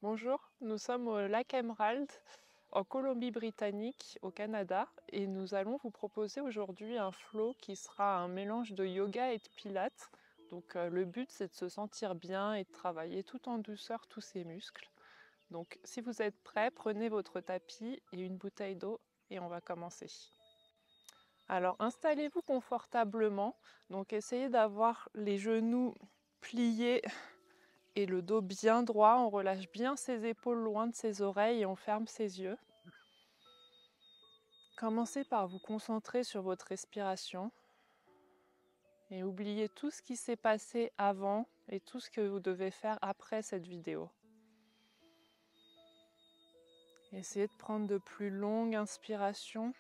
Bonjour, nous sommes au lac Emerald, en Colombie-Britannique, au Canada, et nous allons vous proposer aujourd'hui un flow qui sera un mélange de yoga et de pilates. Donc le but c'est de se sentir bien et de travailler tout en douceur tous ses muscles. Donc si vous êtes prêts, prenez votre tapis et une bouteille d'eau et on va commencer. Alors installez-vous confortablement, donc essayez d'avoir les genoux pliés et le dos bien droit, on relâche bien ses épaules loin de ses oreilles et on ferme ses yeux. Commencez par vous concentrer sur votre respiration et oubliez tout ce qui s'est passé avant et tout ce que vous devez faire après cette vidéo. Essayez de prendre de plus longues inspirations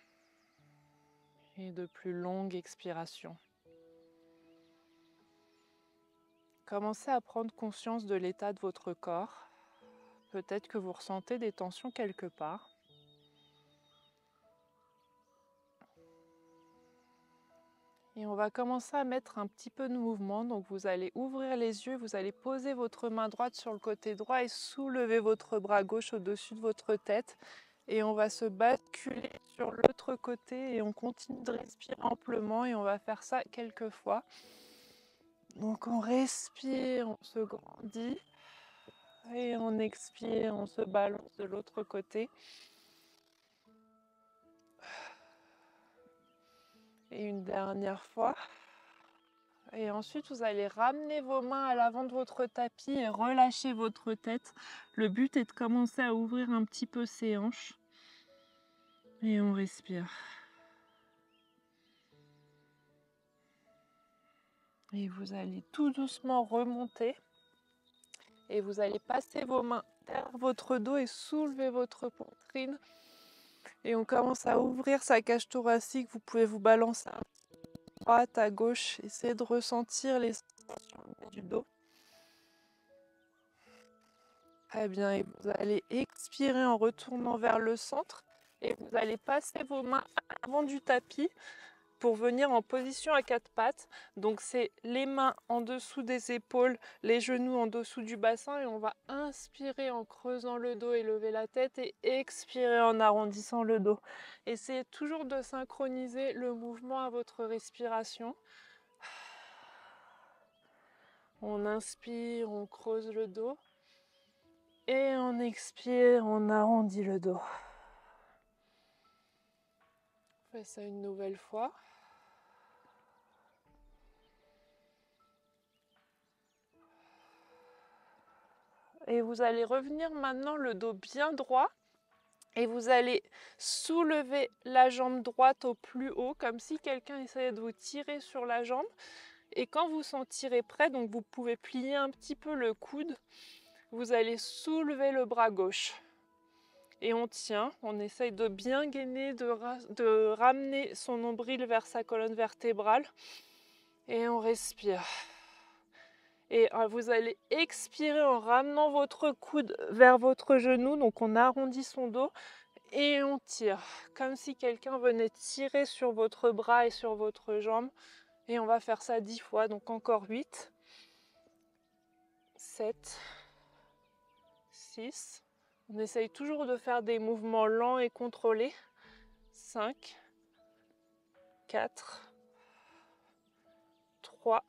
et de plus longues expirations. Commencez à prendre conscience de l'état de votre corps. Peut-être que vous ressentez des tensions quelque part. Et on va commencer à mettre un petit peu de mouvement. Donc vous allez ouvrir les yeux, vous allez poser votre main droite sur le côté droit et soulever votre bras gauche au-dessus de votre tête. Et on va se basculer sur l'autre côté et on continue de respirer amplement et on va faire ça quelques fois. Donc on respire, on se grandit et on expire, on se balance de l'autre côté. Et une dernière fois. Et ensuite, vous allez ramener vos mains à l'avant de votre tapis et relâcher votre tête. Le but est de commencer à ouvrir un petit peu ses hanches. Et on respire. Et vous allez tout doucement remonter. Et vous allez passer vos mains derrière votre dos et soulever votre poitrine. Et on commence à ouvrir sa cage thoracique. Vous pouvez vous balancer à droite, à gauche. Essayez de ressentir les sensations du dos. Très bien, et vous allez expirer en retournant vers le centre et vous allez passer vos mains à l'avant du tapis pour venir en position à quatre pattes. Donc c'est les mains en dessous des épaules, les genoux en dessous du bassin et on va inspirer en creusant le dos et lever la tête et expirer en arrondissant le dos. Essayez toujours de synchroniser le mouvement à votre respiration. On inspire, on creuse le dos. Et on expire, on arrondit le dos. On fait ça une nouvelle fois. Et vous allez revenir maintenant le dos bien droit. Et vous allez soulever la jambe droite au plus haut, comme si quelqu'un essayait de vous tirer sur la jambe. Et quand vous sentirez prêt, donc vous pouvez plier un petit peu le coude, vous allez soulever le bras gauche. Et on tient, on essaye de bien gainer, de ramener son nombril vers sa colonne vertébrale. Et on respire. Et vous allez expirer en ramenant votre coude vers votre genou. Donc on arrondit son dos et on tire. Comme si quelqu'un venait tirer sur votre bras et sur votre jambe. Et on va faire ça 10 fois. Donc encore 8, 7, 6. On essaye toujours de faire des mouvements lents et contrôlés. 5, 4, 3,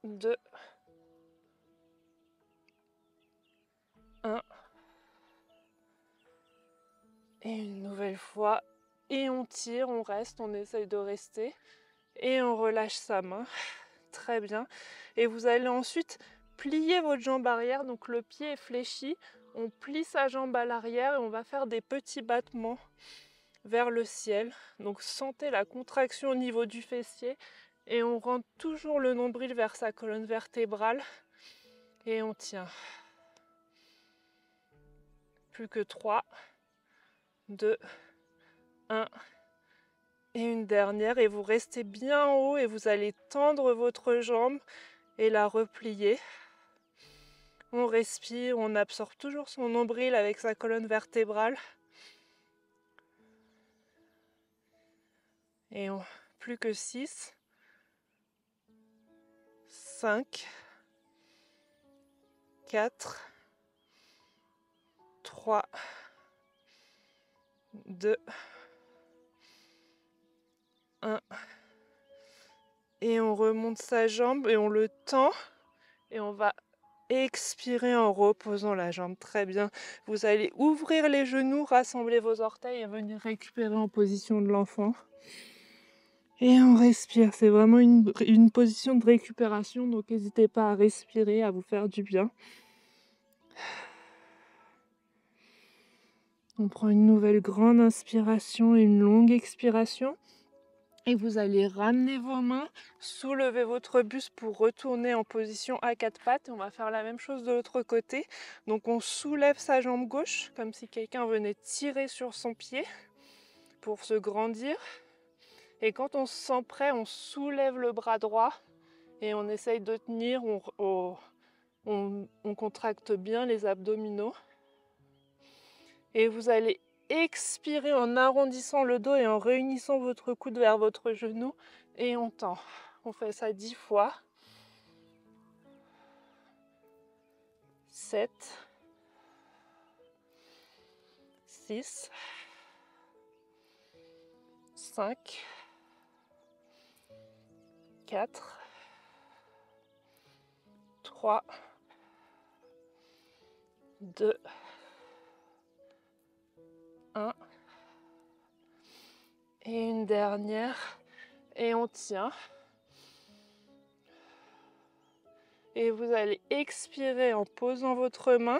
2, 1. Et une nouvelle fois. Et on tire, on reste, on essaye de rester. Et on relâche sa main. Très bien. Et vous allez ensuite plier votre jambe arrière. Donc le pied est fléchi. On plie sa jambe à l'arrière et on va faire des petits battements vers le ciel. Donc sentez la contraction au niveau du fessier. Et on rentre toujours le nombril vers sa colonne vertébrale. Et on tient. Plus que 3, 2, 1. Et une dernière. Et vous restez bien en haut et vous allez tendre votre jambe et la replier. On respire, on absorbe toujours son nombril avec sa colonne vertébrale. Et plus que 6, 5, 4, 3, 2, 1. Et on remonte sa jambe et on le tend. Et on va expirer en reposant la jambe. Très bien. Vous allez ouvrir les genoux, rassembler vos orteils et venir récupérer en position de l'enfant. Et on respire. C'est vraiment une position de récupération. Donc n'hésitez pas à respirer, à vous faire du bien. On prend une nouvelle grande inspiration et une longue expiration. Et vous allez ramener vos mains, soulever votre buste pour retourner en position à quatre pattes. On va faire la même chose de l'autre côté. Donc on soulève sa jambe gauche, comme si quelqu'un venait tirer sur son pied pour se grandir. Et quand on se sent prêt, on soulève le bras droit et on essaye de tenir, on contracte bien les abdominaux. Et vous allez expirer en arrondissant le dos et en réunissant votre coude vers votre genou et on tend. On fait ça 10 fois. 7, 6, 5, 4, 3, 2, 1. Et une dernière. Et on tient. Et vous allez expirer en posant votre main.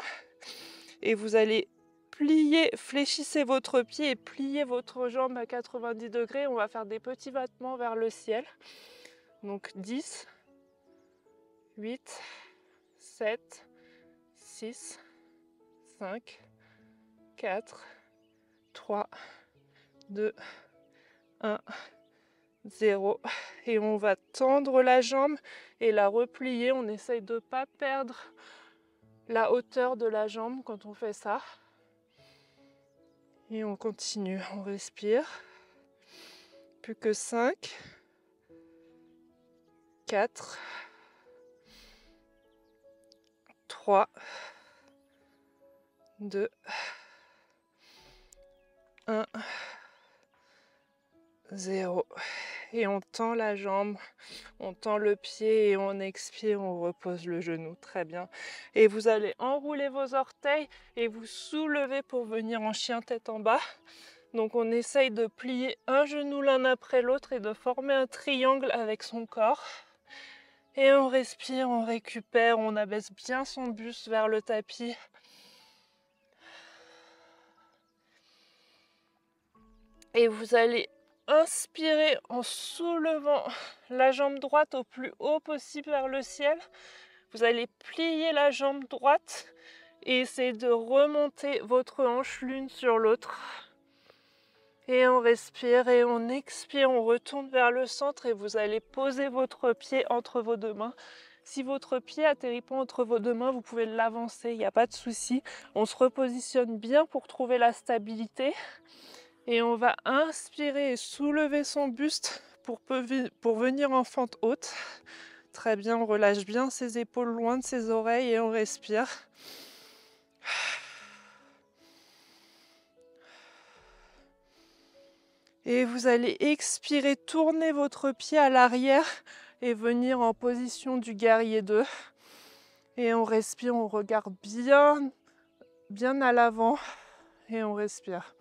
Et vous allez plier, fléchissez votre pied et pliez votre jambe à 90 degrés. On va faire des petits battements vers le ciel. Donc 10, 8, 7, 6, 5, 4, 3, 2, 1, 0. Et on va tendre la jambe et la replier. On essaye de ne pas perdre la hauteur de la jambe quand on fait ça. Et on continue, on respire. Plus que 5, 4, 3, 2, 1, 0. Et on tend la jambe, on tend le pied et on expire, on repose le genou. Très bien. Et vous allez enrouler vos orteils et vous soulever pour venir en chien tête en bas. Donc on essaye de plier un genou l'un après l'autre et de former un triangle avec son corps. Et on respire, on récupère, on abaisse bien son buste vers le tapis. Et vous allez inspirer en soulevant la jambe droite au plus haut possible vers le ciel. Vous allez plier la jambe droite et essayer de remonter votre hanche l'une sur l'autre. Et on respire et on expire, on retourne vers le centre et vous allez poser votre pied entre vos deux mains. Si votre pied atterrit pas entre vos deux mains, vous pouvez l'avancer, il n'y a pas de souci. On se repositionne bien pour trouver la stabilité. Et on va inspirer et soulever son buste pour venir en fente haute. Très bien, on relâche bien ses épaules loin de ses oreilles et on respire. Et vous allez expirer, tourner votre pied à l'arrière et venir en position du guerrier 2. Et on respire, on regarde bien à l'avant et on respire.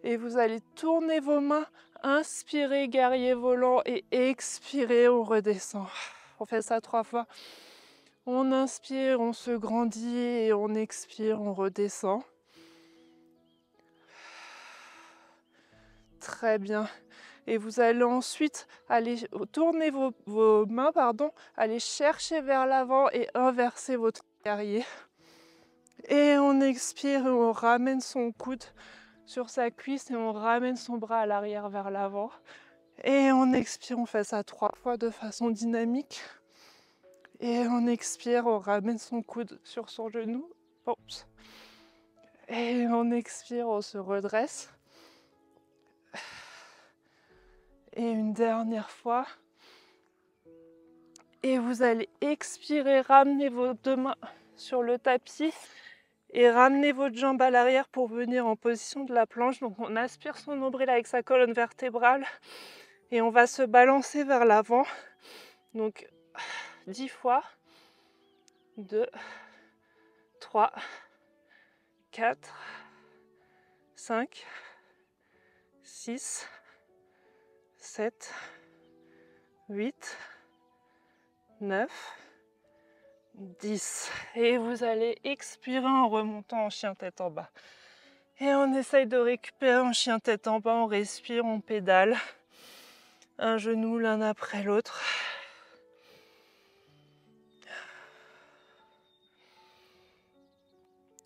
Et vous allez tourner vos mains, inspirez, guerrier volant, et expirez, on redescend. On fait ça 3 fois. On inspire, on se grandit, et on expire, on redescend. Très bien. Et vous allez ensuite aller tourner vos mains, aller chercher vers l'avant et inverser votre guerrier. Et on expire et on ramène son coude sur sa cuisse et on ramène son bras à l'arrière vers l'avant. Et on expire, on fait ça 3 fois de façon dynamique. Et on expire, on ramène son coude sur son genou. Oups. Et on expire, on se redresse. Et une dernière fois. Et vous allez expirer, ramener vos deux mains sur le tapis et ramenez votre jambe à l'arrière pour venir en position de la planche. Donc on aspire son nombril avec sa colonne vertébrale et on va se balancer vers l'avant. Donc 10 fois. 2, 3, 4, 5, 6, 7, 8, 9, 10. Et vous allez expirer en remontant en chien tête en bas. Et on essaye de récupérer en chien tête en bas, on respire, on pédale. Un genou l'un après l'autre.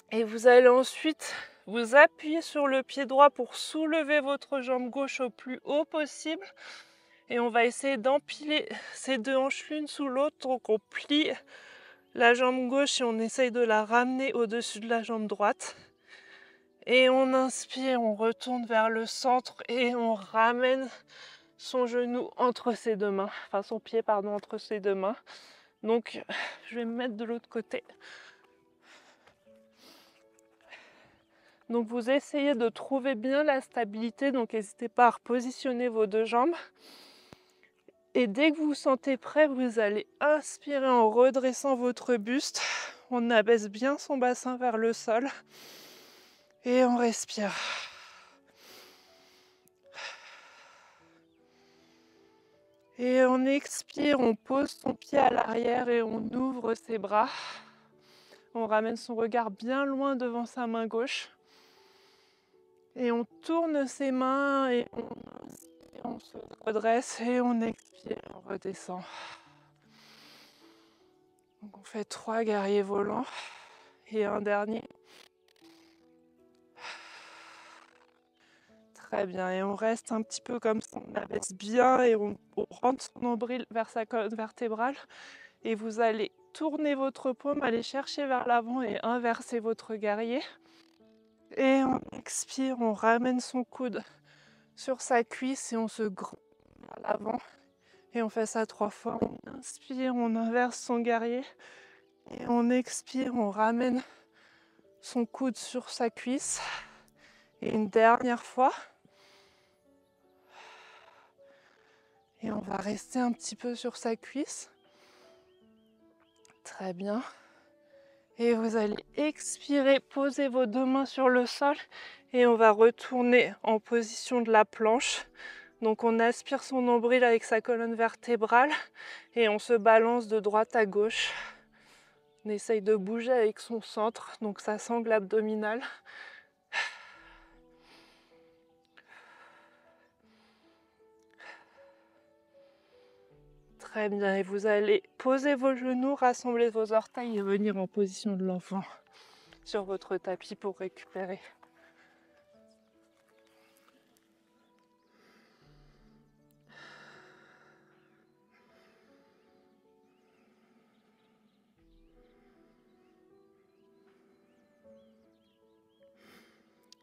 Et vous allez ensuite vous appuyer sur le pied droit pour soulever votre jambe gauche au plus haut possible. Et on va essayer d'empiler ces deux hanches l'une sous l'autre. Donc on plie la jambe gauche et on essaye de la ramener au-dessus de la jambe droite. Et on inspire, on retourne vers le centre et on ramène son genou entre ses deux mains. Enfin son pied, pardon, entre ses deux mains. Donc je vais me mettre de l'autre côté. Donc vous essayez de trouver bien la stabilité, donc n'hésitez pas à repositionner vos deux jambes. Et dès que vous vous sentez prêt, vous allez inspirer en redressant votre buste. On abaisse bien son bassin vers le sol. Et on respire. Et on expire, on pose son pied à l'arrière et on ouvre ses bras. On ramène son regard bien loin devant sa main gauche. Et on tourne ses mains et on se redresse et on expire, on redescend. Donc on fait 3 guerriers volants et un dernier. Très bien, et on reste un petit peu comme ça, on abaisse bien et on rentre son nombril vers sa colonne vertébrale. Et vous allez tourner votre paume, aller chercher vers l'avant et inverser votre guerrier. Et on expire, on ramène son coude sur sa cuisse et on se gronde vers l'avant. Et on fait ça 3 fois. On inspire, on inverse son guerrier. Et on expire, on ramène son coude sur sa cuisse. Et une dernière fois. Et on va rester un petit peu sur sa cuisse. Très bien. Et vous allez expirer, poser vos deux mains sur le sol et on va retourner en position de la planche. Donc on aspire son nombril avec sa colonne vertébrale et on se balance de droite à gauche. On essaye de bouger avec son centre, donc sa sangle abdominale. Très bien, et vous allez poser vos genoux, rassembler vos orteils et venir en position de l'enfant sur votre tapis pour récupérer.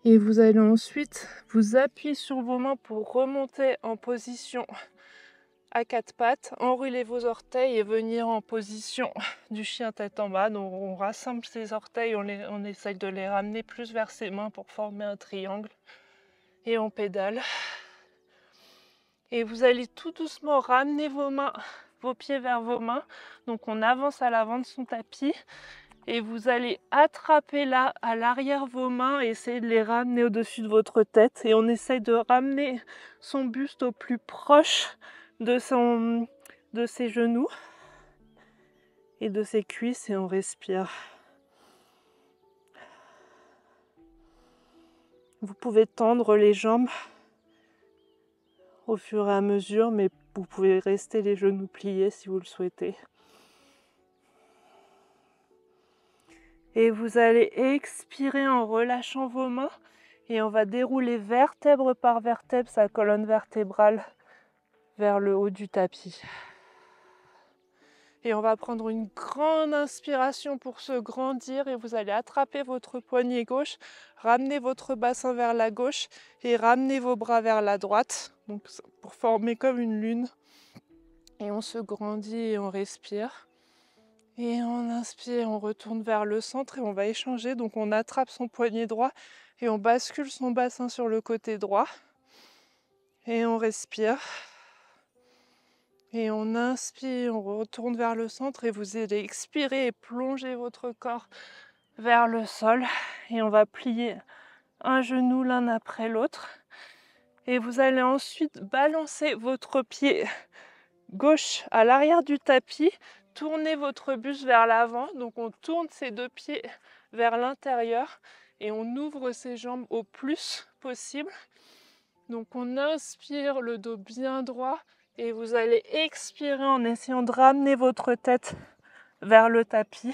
Et vous allez ensuite vous appuyer sur vos mains pour remonter en position à 4 pattes, enrouler vos orteils et venir en position du chien tête en bas. Donc on rassemble ses orteils, on essaye de les ramener plus vers ses mains pour former un triangle. Et on pédale. Et vous allez tout doucement ramener vos mains, vos pieds vers vos mains. Donc on avance à l'avant de son tapis. Et vous allez attraper là à l'arrière vos mains et essayer de les ramener au-dessus de votre tête. Et on essaye de ramener son buste au plus proche de ses genoux et de ses cuisses et on respire. Vous pouvez tendre les jambes au fur et à mesure, mais vous pouvez rester les genoux pliés si vous le souhaitez. Et vous allez expirer en relâchant vos mains et on va dérouler vertèbre par vertèbre sa colonne vertébrale vers le haut du tapis. Et on va prendre une grande inspiration pour se grandir et vous allez attraper votre poignet gauche, ramener votre bassin vers la gauche et ramener vos bras vers la droite, donc pour former comme une lune. Et on se grandit et on respire. Et on inspire, on retourne vers le centre et on va échanger. Donc on attrape son poignet droit et on bascule son bassin sur le côté droit. Et on respire. Et on inspire, on retourne vers le centre et vous allez expirer et plonger votre corps vers le sol. Et on va plier un genou l'un après l'autre. Et vous allez ensuite balancer votre pied gauche à l'arrière du tapis. Tournez votre buste vers l'avant. Donc on tourne ses deux pieds vers l'intérieur et on ouvre ses jambes au plus possible. Donc on inspire, le dos bien droit. Et vous allez expirer en essayant de ramener votre tête vers le tapis.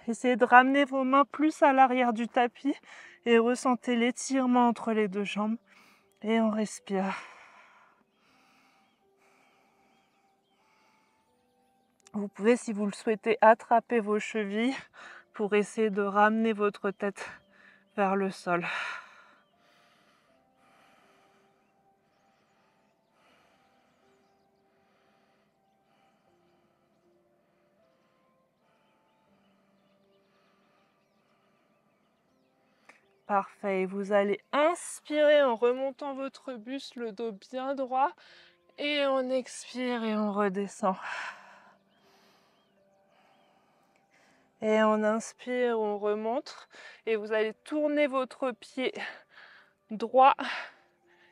Essayez de ramener vos mains plus à l'arrière du tapis et ressentez l'étirement entre les deux jambes. Et on respire. Vous pouvez, si vous le souhaitez, attraper vos chevilles pour essayer de ramener votre tête vers le sol. Parfait, vous allez inspirer en remontant votre buste, le dos bien droit, et on expire et on redescend. Et on inspire, on remonte, et vous allez tourner votre pied droit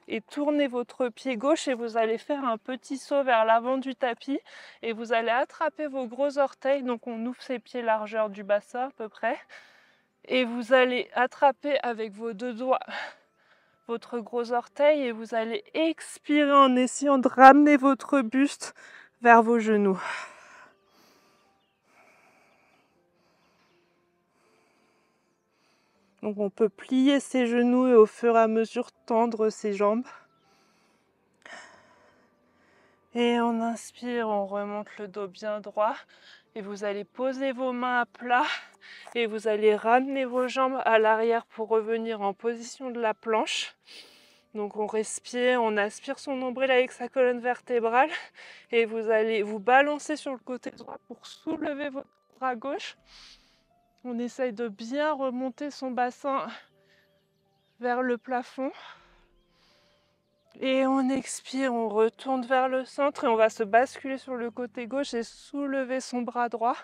et tourner votre pied gauche et vous allez faire un petit saut vers l'avant du tapis et vous allez attraper vos gros orteils, donc on ouvre ses pieds largeur du bassin à peu près. Et vous allez attraper avec vos deux doigts votre gros orteil et vous allez expirer en essayant de ramener votre buste vers vos genoux. Donc on peut plier ses genoux et au fur et à mesure tendre ses jambes. Et on inspire, on remonte le dos bien droit. Et vous allez poser vos mains à plat et vous allez ramener vos jambes à l'arrière pour revenir en position de la planche. Donc on respire, on aspire son nombril avec sa colonne vertébrale et vous allez vous balancer sur le côté droit pour soulever votre bras gauche. On essaye de bien remonter son bassin vers le plafond. Et on expire, on retourne vers le centre et on va se basculer sur le côté gauche et soulever son bras droit.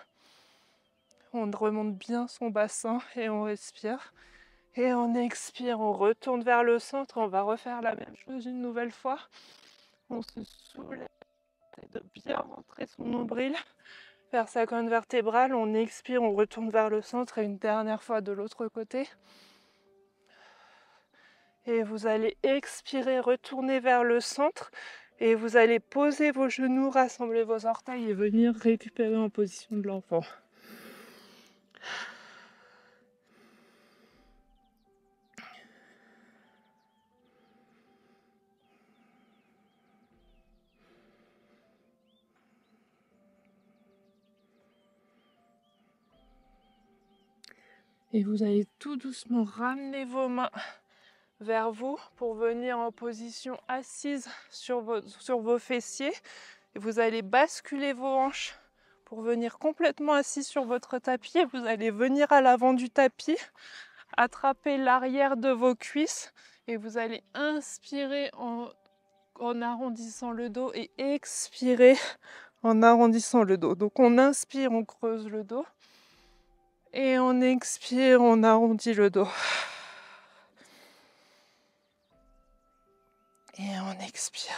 On remonte bien son bassin et on respire. Et on expire, on retourne vers le centre. On va refaire la même chose une nouvelle fois. On se soulève de bien rentrer son nombril vers sa colonne vertébrale. On expire, on retourne vers le centre et une dernière fois de l'autre côté. Et vous allez expirer, retourner vers le centre et vous allez poser vos genoux, rassembler vos orteils et venir récupérer en position de l'enfant. Et vous allez tout doucement ramener vos mains vers vous pour venir en position assise sur vos fessiers. Et vous allez basculer vos hanches pour venir complètement assis sur votre tapis. Et vous allez venir à l'avant du tapis, attraper l'arrière de vos cuisses et vous allez inspirer en arrondissant le dos et expirer en arrondissant le dos. Donc on inspire, on creuse le dos et on expire, on arrondit le dos. Et on expire.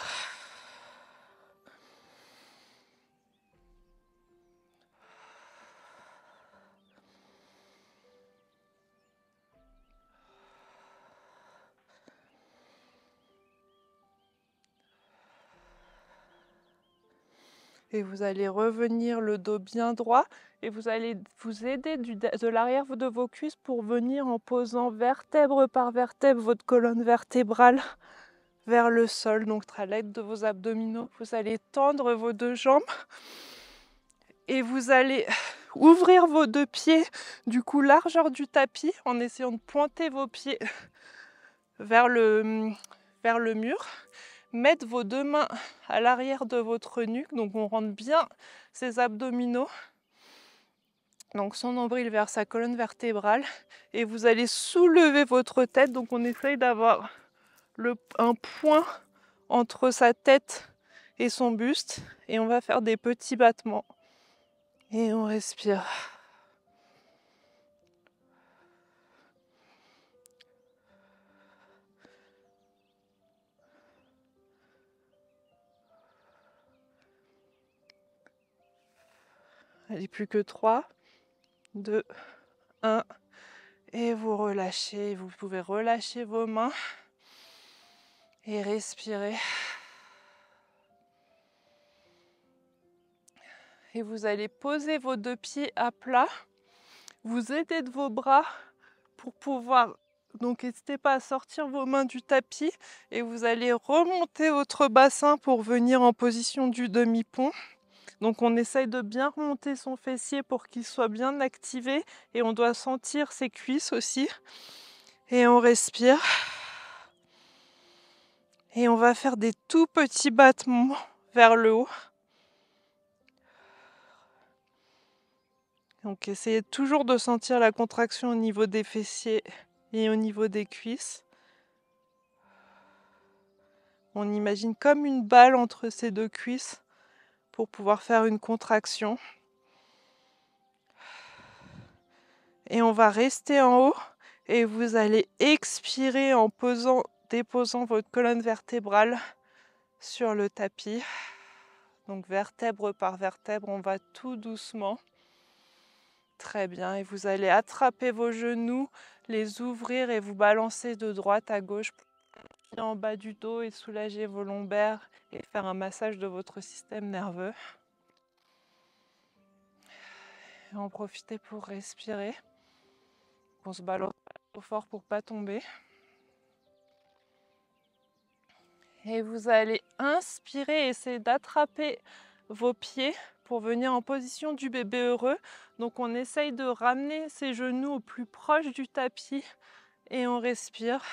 Et vous allez revenir le dos bien droit et vous allez vous aider de l'arrière de vos cuisses pour venir en posant vertèbre par vertèbre votre colonne vertébrale vers le sol. Donc à l'aide de vos abdominaux, vous allez tendre vos deux jambes et vous allez ouvrir vos deux pieds du coup largeur du tapis en essayant de pointer vos pieds vers le mur. mettre vos deux mains à l'arrière de votre nuque, donc on rentre bien ses abdominaux, donc son nombril vers sa colonne vertébrale, et vous allez soulever votre tête, donc on essaye d'avoir un point entre sa tête et son buste, et on va faire des petits battements, et on respire. Allez, plus que 3, 2, 1, et vous relâchez. Vous pouvez relâcher vos mains et respirer. Et vous allez poser vos deux pieds à plat, vous aider de vos bras pour pouvoir, donc n'hésitez pas à sortir vos mains du tapis, et vous allez remonter votre bassin pour venir en position du demi-pont. Donc on essaye de bien remonter son fessier pour qu'il soit bien activé, et on doit sentir ses cuisses aussi. Et on respire. Et on va faire des tout petits battements vers le haut. Donc essayez toujours de sentir la contraction au niveau des fessiers et au niveau des cuisses. On imagine comme une balle entre ces deux cuisses pour pouvoir faire une contraction. Et on va rester en haut, et vous allez expirer en déposant votre colonne vertébrale sur le tapis. Donc vertèbre par vertèbre, on va tout doucement. Très bien, et vous allez attraper vos genoux, les ouvrir et vous balancer de droite à gauche en bas du dos et soulager vos lombaires et faire un massage de votre système nerveux. Et en profiter pour respirer. On se balance pas trop fort pour pas tomber. Et vous allez inspirer, essayer d'attraper vos pieds pour venir en position du bébé heureux. Donc on essaye de ramener ses genoux au plus proche du tapis et on respire.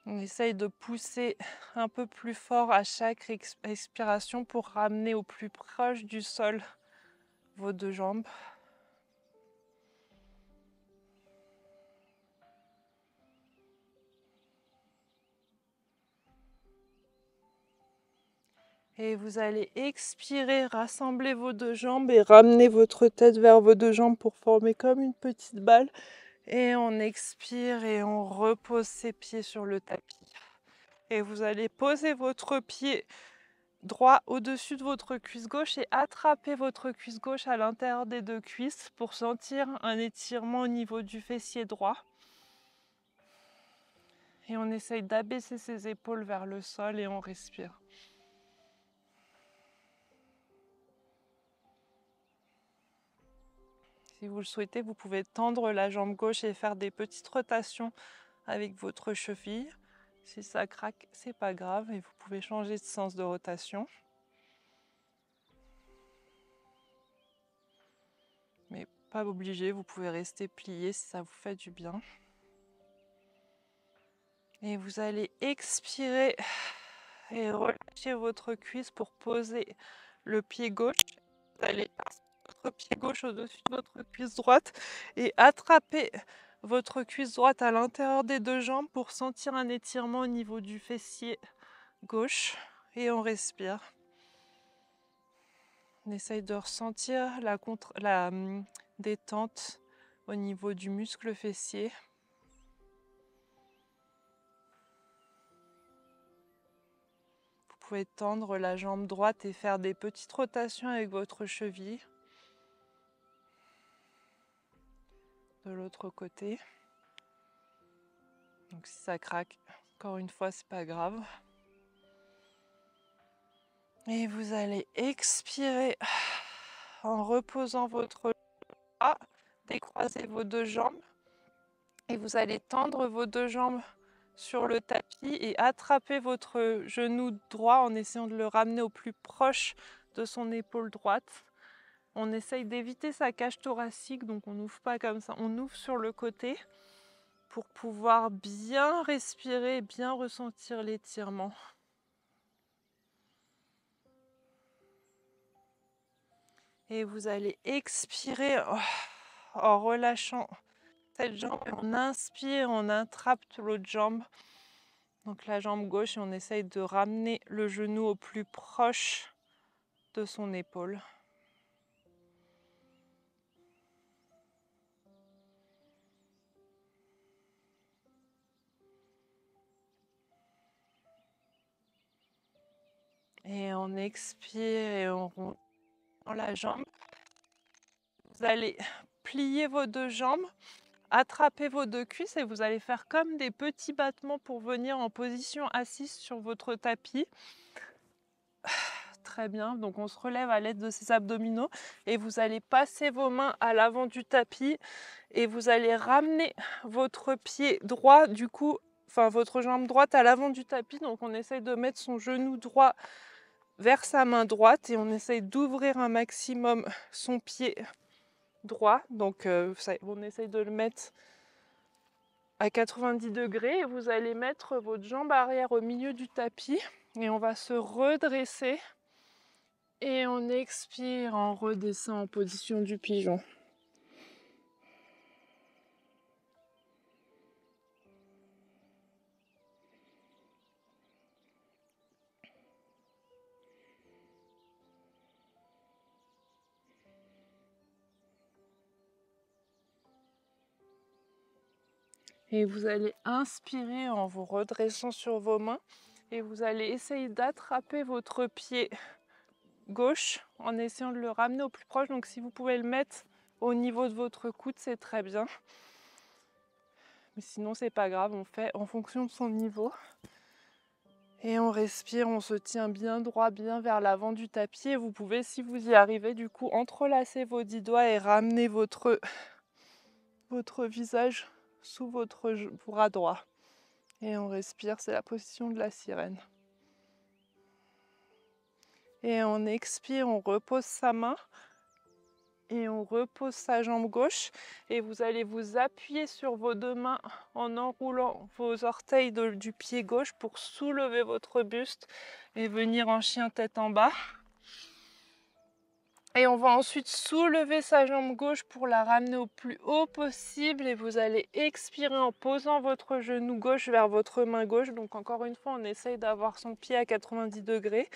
On essaye de pousser un peu plus fort à chaque expiration pour ramener au plus proche du sol vos deux jambes. Et vous allez expirer, rassembler vos deux jambes et ramener votre tête vers vos deux jambes pour former comme une petite balle. Et on expire et on repose ses pieds sur le tapis. Et vous allez poser votre pied droit au-dessus de votre cuisse gauche et attraper votre cuisse gauche à l'intérieur des deux cuisses pour sentir un étirement au niveau du fessier droit. Et on essaye d'abaisser ses épaules vers le sol et on respire. Si vous le souhaitez, vous pouvez tendre la jambe gauche et faire des petites rotations avec votre cheville. Si ça craque, c'est pas grave et vous pouvez changer de sens de rotation. Mais pas obligé, vous pouvez rester plié si ça vous fait du bien. Et vous allez expirer et relâcher votre cuisse pour poser le pied gauche. Vous allez passer votre pied gauche au-dessus de votre cuisse droite et attraper votre cuisse droite à l'intérieur des deux jambes pour sentir un étirement au niveau du fessier gauche. Et on respire. On essaye de ressentir la détente au niveau du muscle fessier. Vous pouvez tendre la jambe droite et faire des petites rotations avec votre cheville. De l'autre côté. Donc si ça craque, encore une fois, c'est pas grave. Et vous allez expirer en reposant votre bras, décroiser vos deux jambes. Et vous allez tendre vos deux jambes sur le tapis et attraper votre genou droit en essayant de le ramener au plus proche de son épaule droite. On essaye d'éviter sa cage thoracique, donc on n'ouvre pas comme ça, on ouvre sur le côté pour pouvoir bien respirer, bien ressentir l'étirement. Et vous allez expirer en relâchant cette jambe. On inspire, on attrape l'autre jambe. Donc la jambe gauche et on essaye de ramener le genou au plus proche de son épaule. Et on expire et on rond la jambe. Vous allez plier vos deux jambes, attraper vos deux cuisses et vous allez faire comme des petits battements pour venir en position assise sur votre tapis. Très bien, donc on se relève à l'aide de ces abdominaux et vous allez passer vos mains à l'avant du tapis et vous allez ramener votre pied droit, du coup, enfin votre jambe droite à l'avant du tapis. Donc on essaye de mettre son genou droit vers sa main droite et on essaye d'ouvrir un maximum son pied droit. Donc on essaye de le mettre à 90 degrés et vous allez mettre votre jambe arrière au milieu du tapis et on va se redresser et on expire, on redescend en position du pigeon. Et vous allez inspirer en vous redressant sur vos mains et vous allez essayer d'attraper votre pied gauche en essayant de le ramener au plus proche. Donc si vous pouvez le mettre au niveau de votre coude, c'est très bien. Mais sinon, c'est pas grave, on fait en fonction de son niveau. Et on respire, on se tient bien droit, bien vers l'avant du tapis. Et vous pouvez, si vous y arrivez, du coup, entrelacer vos 10 doigts et ramener votre visage sous votre bras droit. Et on respire, c'est la position de la sirène. Et on expire, on repose sa main et on repose sa jambe gauche. Et vous allez vous appuyer sur vos deux mains en enroulant vos orteils du pied gauche pour soulever votre buste et venir en chien tête en bas. Et on va ensuite soulever sa jambe gauche pour la ramener au plus haut possible. Et vous allez expirer en posant votre genou gauche vers votre main gauche. Donc encore une fois, on essaye d'avoir son pied à 90 degrés.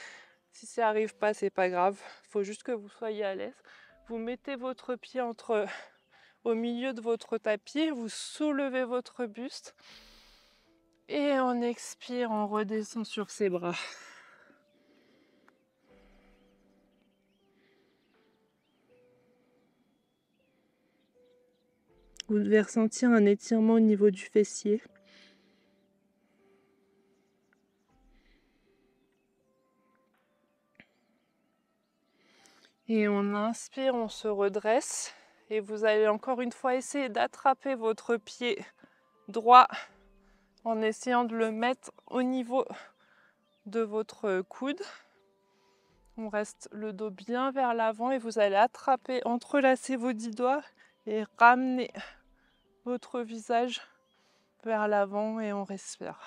Si ça n'arrive pas, c'est pas grave. Il faut juste que vous soyez à l'aise. Vous mettez votre pied au milieu de votre tapis. Vous soulevez votre buste. Et on expire, on redescend sur ses bras. Vous devez ressentir un étirement au niveau du fessier. Et on inspire, on se redresse. Et vous allez encore une fois essayer d'attraper votre pied droit en essayant de le mettre au niveau de votre coude. On reste le dos bien vers l'avant et vous allez attraper, entrelacer vos 10 doigts et ramener votre visage vers l'avant et on respire.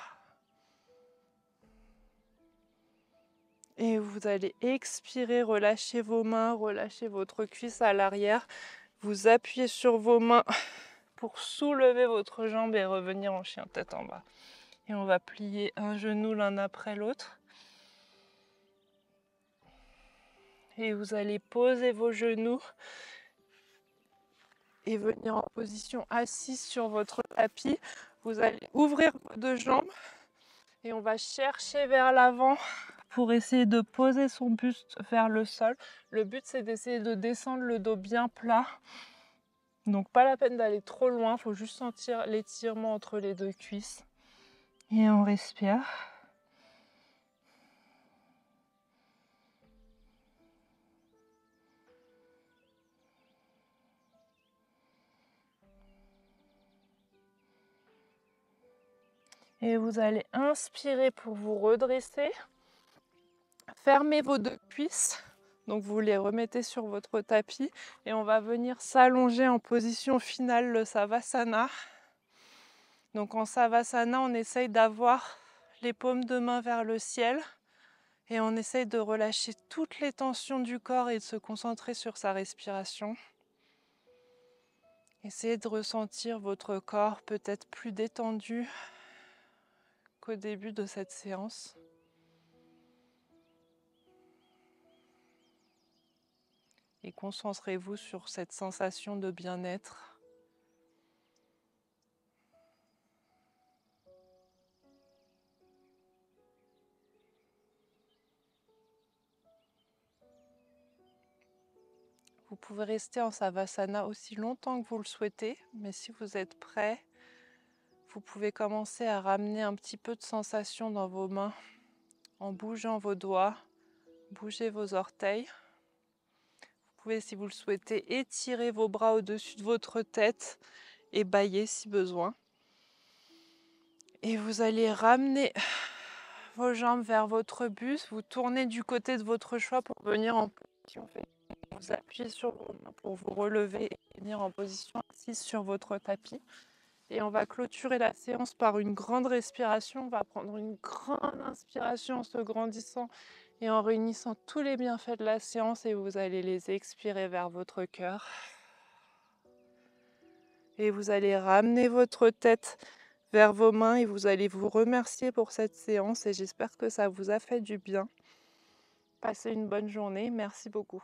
Et vous allez expirer, relâcher vos mains, relâcher votre cuisse à l'arrière. Vous appuyez sur vos mains pour soulever votre jambe et revenir en chien tête en bas. Et on va plier un genou l'un après l'autre. Et vous allez poser vos genoux et venir en position assise sur votre tapis. Vous allez ouvrir vos deux jambes et on va chercher vers l'avant pour essayer de poser son buste vers le sol. Le but, c'est d'essayer de descendre le dos bien plat. Donc pas la peine d'aller trop loin, il faut juste sentir l'étirement entre les deux cuisses. Et on respire. Et vous allez inspirer pour vous redresser. Fermez vos deux cuisses. Donc vous les remettez sur votre tapis et on va venir s'allonger en position finale, le Savasana. Donc en Savasana, on essaye d'avoir les paumes de main vers le ciel et on essaye de relâcher toutes les tensions du corps et de se concentrer sur sa respiration. Essayez de ressentir votre corps peut-être plus détendu qu'au début de cette séance. Et concentrez-vous sur cette sensation de bien-être. Vous pouvez rester en Savasana aussi longtemps que vous le souhaitez, mais si vous êtes prêt, vous pouvez commencer à ramener un petit peu de sensation dans vos mains en bougeant vos doigts, bouger vos orteils. Vous pouvez, si vous le souhaitez, étirer vos bras au-dessus de votre tête et bâiller si besoin. Et vous allez ramener vos jambes vers votre buste, vous tournez du côté de votre choix pour venir en position. Vous appuyez sur vos mains pour vous relever et venir en position assise sur votre tapis. Et on va clôturer la séance par une grande respiration. On va prendre une grande inspiration en se grandissant et en réunissant tous les bienfaits de la séance et vous allez les expirer vers votre cœur. Et vous allez ramener votre tête vers vos mains et vous allez vous remercier pour cette séance et j'espère que ça vous a fait du bien. Passez une bonne journée. Merci beaucoup.